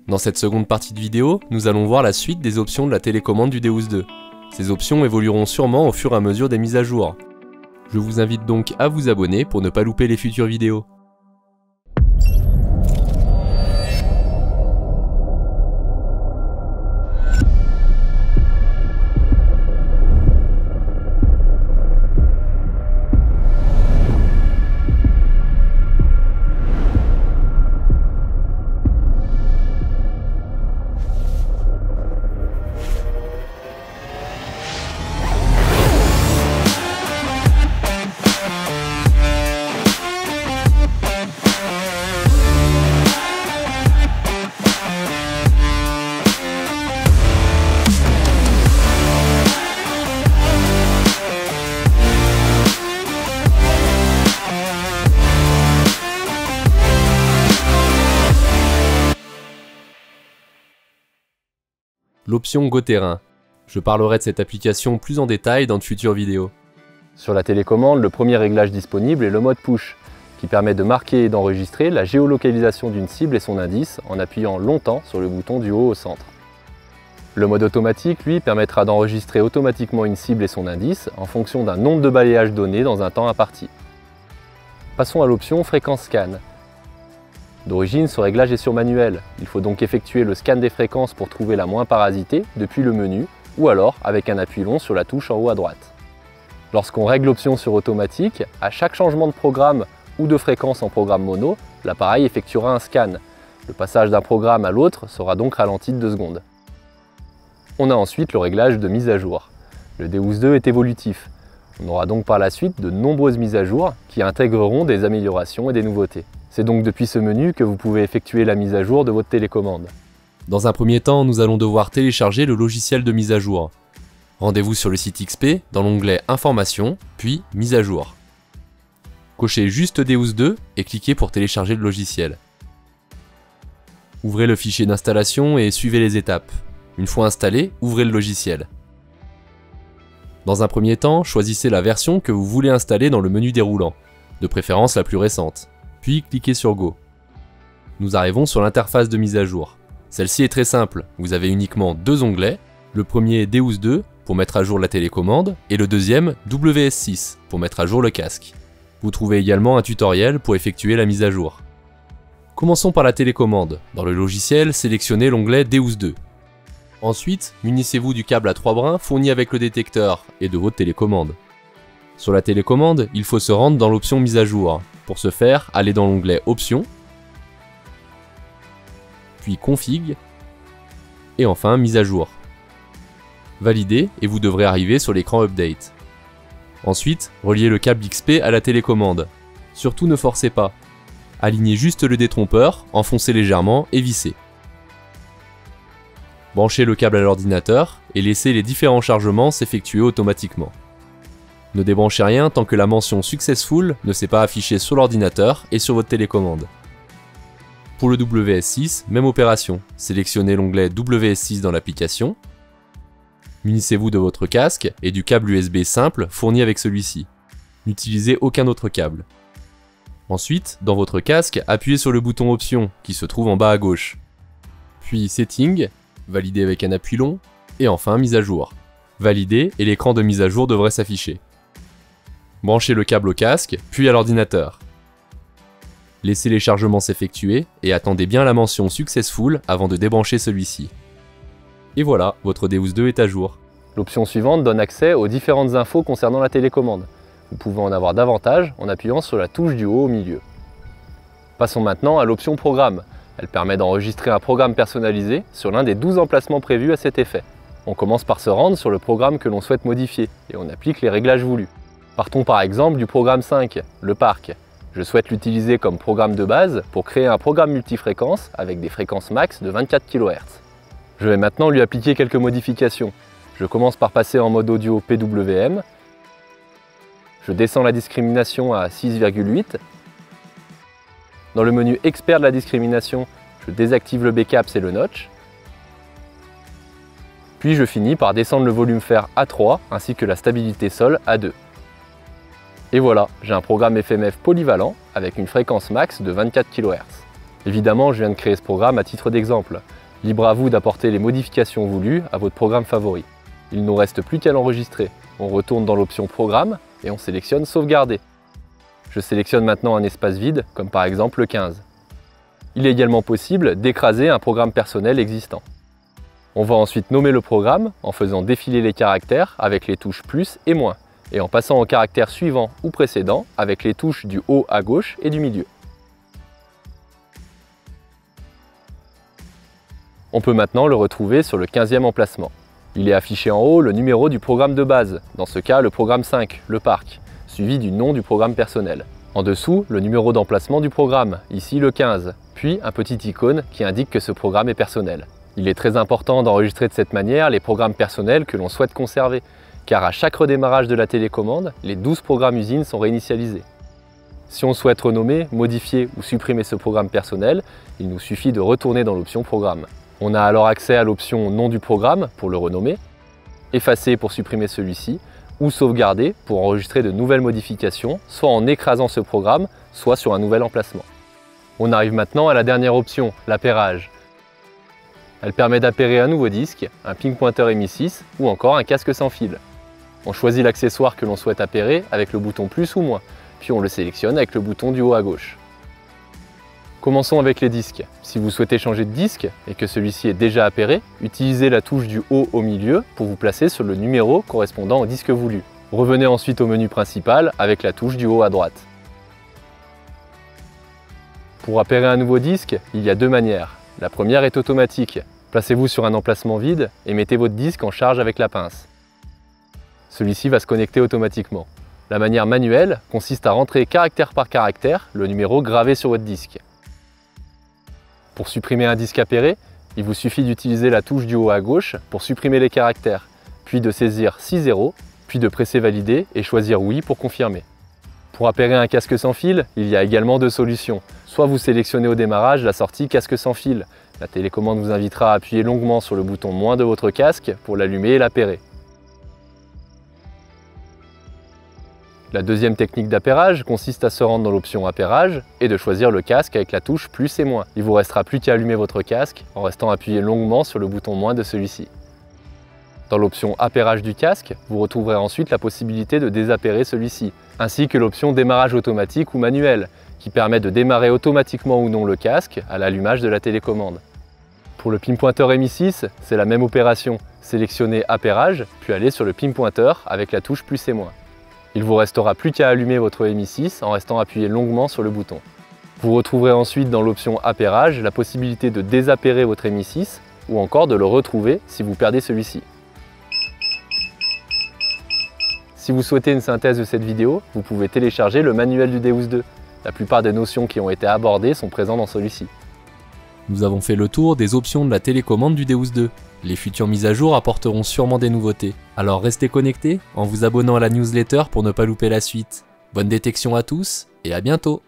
Dans cette seconde partie de vidéo, nous allons voir la suite des options de la télécommande du Deus 2. Ces options évolueront sûrement au fur et à mesure des mises à jour. Je vous invite donc à vous abonner pour ne pas louper les futures vidéos. L'option Go Terrain. Je parlerai de cette application plus en détail dans de futures vidéos. Sur la télécommande, le premier réglage disponible est le mode push, qui permet de marquer et d'enregistrer la géolocalisation d'une cible et son indice en appuyant longtemps sur le bouton du haut au centre. Le mode automatique, lui, permettra d'enregistrer automatiquement une cible et son indice en fonction d'un nombre de balayages donné dans un temps imparti. Passons à l'option Fréquence Scan. D'origine, ce réglage est sur manuel. Il faut donc effectuer le scan des fréquences pour trouver la moins parasitée depuis le menu ou alors avec un appui long sur la touche en haut à droite. Lorsqu'on règle l'option sur automatique, à chaque changement de programme ou de fréquence en programme mono, l'appareil effectuera un scan. Le passage d'un programme à l'autre sera donc ralenti de 2 secondes. On a ensuite le réglage de mise à jour. Le Deus 2 est évolutif. On aura donc par la suite de nombreuses mises à jour qui intégreront des améliorations et des nouveautés. C'est donc depuis ce menu que vous pouvez effectuer la mise à jour de votre télécommande. Dans un premier temps, nous allons devoir télécharger le logiciel de mise à jour. Rendez-vous sur le site XP dans l'onglet Informations, puis Mise à jour. Cochez juste Deus 2 et cliquez pour télécharger le logiciel. Ouvrez le fichier d'installation et suivez les étapes. Une fois installé, ouvrez le logiciel. Dans un premier temps, choisissez la version que vous voulez installer dans le menu déroulant, de préférence la plus récente. Puis cliquez sur Go. Nous arrivons sur l'interface de mise à jour. Celle-ci est très simple, vous avez uniquement 2 onglets. Le premier est Deus 2 pour mettre à jour la télécommande et le deuxième WS6 pour mettre à jour le casque. Vous trouvez également un tutoriel pour effectuer la mise à jour. Commençons par la télécommande. Dans le logiciel, sélectionnez l'onglet Deus 2. Ensuite, munissez-vous du câble à 3 brins fourni avec le détecteur et de votre télécommande. Sur la télécommande, il faut se rendre dans l'option mise à jour. Pour ce faire, allez dans l'onglet Options, puis Config, et enfin Mise à jour. Validez et vous devrez arriver sur l'écran Update. Ensuite, reliez le câble XP à la télécommande. Surtout ne forcez pas. Alignez juste le détrompeur, enfoncez légèrement et vissez. Branchez le câble à l'ordinateur et laissez les différents chargements s'effectuer automatiquement. Ne débranchez rien tant que la mention Successful ne s'est pas affichée sur l'ordinateur et sur votre télécommande. Pour le WS6, même opération. Sélectionnez l'onglet WS6 dans l'application. Munissez-vous de votre casque et du câble USB simple fourni avec celui-ci. N'utilisez aucun autre câble. Ensuite, dans votre casque, appuyez sur le bouton Options qui se trouve en bas à gauche. Puis Settings, validez avec un appui long, et enfin Mise à jour. Validez et l'écran de mise à jour devrait s'afficher. Branchez le câble au casque, puis à l'ordinateur. Laissez les chargements s'effectuer et attendez bien la mention Successful avant de débrancher celui-ci. Et voilà, votre Deus 2 est à jour. L'option suivante donne accès aux différentes infos concernant la télécommande. Vous pouvez en avoir davantage en appuyant sur la touche du haut au milieu. Passons maintenant à l'option Programme. Elle permet d'enregistrer un programme personnalisé sur l'un des 12 emplacements prévus à cet effet. On commence par se rendre sur le programme que l'on souhaite modifier et on applique les réglages voulus. Partons par exemple du programme 5, le parc. Je souhaite l'utiliser comme programme de base pour créer un programme multifréquence avec des fréquences max de 24 kHz. Je vais maintenant lui appliquer quelques modifications. Je commence par passer en mode audio PWM. Je descends la discrimination à 6,8. Dans le menu Expert de la discrimination, je désactive le B-Caps et le notch. Puis je finis par descendre le volume fer à 3 ainsi que la stabilité sol à 2. Et voilà, j'ai un programme FMF polyvalent avec une fréquence max de 24 kHz. Évidemment, je viens de créer ce programme à titre d'exemple. Libre à vous d'apporter les modifications voulues à votre programme favori. Il ne nous reste plus qu'à l'enregistrer. On retourne dans l'option Programme et on sélectionne Sauvegarder. Je sélectionne maintenant un espace vide, comme par exemple le 15. Il est également possible d'écraser un programme personnel existant. On va ensuite nommer le programme en faisant défiler les caractères avec les touches plus et moins, et en passant au caractère suivant ou précédent avec les touches du haut à gauche et du milieu. On peut maintenant le retrouver sur le 15e emplacement. Il est affiché en haut le numéro du programme de base, dans ce cas le programme 5, le parc, suivi du nom du programme personnel. En dessous, le numéro d'emplacement du programme, ici le 15, puis un petit icône qui indique que ce programme est personnel. Il est très important d'enregistrer de cette manière les programmes personnels que l'on souhaite conserver, car à chaque redémarrage de la télécommande, les 12 programmes usines sont réinitialisés. Si on souhaite renommer, modifier ou supprimer ce programme personnel, il nous suffit de retourner dans l'option Programme. On a alors accès à l'option Nom du programme pour le renommer, Effacer pour supprimer celui-ci, ou Sauvegarder pour enregistrer de nouvelles modifications, soit en écrasant ce programme, soit sur un nouvel emplacement. On arrive maintenant à la dernière option, l'appairage. Elle permet d'appairer un nouveau disque, un ping pointer MI6 ou encore un casque sans fil. On choisit l'accessoire que l'on souhaite appairer avec le bouton plus ou moins, puis on le sélectionne avec le bouton du haut à gauche. Commençons avec les disques. Si vous souhaitez changer de disque et que celui-ci est déjà appairé, utilisez la touche du haut au milieu pour vous placer sur le numéro correspondant au disque voulu. Revenez ensuite au menu principal avec la touche du haut à droite. Pour appairer un nouveau disque, il y a deux manières. La première est automatique. Placez-vous sur un emplacement vide et mettez votre disque en charge avec la pince. Celui-ci va se connecter automatiquement. La manière manuelle consiste à rentrer caractère par caractère le numéro gravé sur votre disque. Pour supprimer un disque appairé, il vous suffit d'utiliser la touche du haut à gauche pour supprimer les caractères, puis de saisir 6-0, puis de presser Valider et choisir Oui pour confirmer. Pour appairer un casque sans fil, il y a également deux solutions. Soit vous sélectionnez au démarrage la sortie casque sans fil. La télécommande vous invitera à appuyer longuement sur le bouton moins de votre casque pour l'allumer et l'appairer. La deuxième technique d'appairage consiste à se rendre dans l'option appairage et de choisir le casque avec la touche plus et moins. Il vous restera plus qu'à allumer votre casque en restant appuyé longuement sur le bouton moins de celui-ci. Dans l'option appairage du casque, vous retrouverez ensuite la possibilité de désappairer celui-ci, ainsi que l'option démarrage automatique ou manuel, qui permet de démarrer automatiquement ou non le casque à l'allumage de la télécommande. Pour le pinpointer MI6, c'est la même opération. Sélectionnez appairage, puis allez sur le pinpointer avec la touche plus et moins. Il vous restera plus qu'à allumer votre MI6 en restant appuyé longuement sur le bouton. Vous retrouverez ensuite dans l'option appairage la possibilité de désappairer votre MI6 ou encore de le retrouver si vous perdez celui-ci. Si vous souhaitez une synthèse de cette vidéo, vous pouvez télécharger le manuel du Deus 2. La plupart des notions qui ont été abordées sont présentes dans celui-ci. Nous avons fait le tour des options de la télécommande du Deus 2. Les futures mises à jour apporteront sûrement des nouveautés. Alors restez connectés en vous abonnant à la newsletter pour ne pas louper la suite. Bonne détection à tous et à bientôt!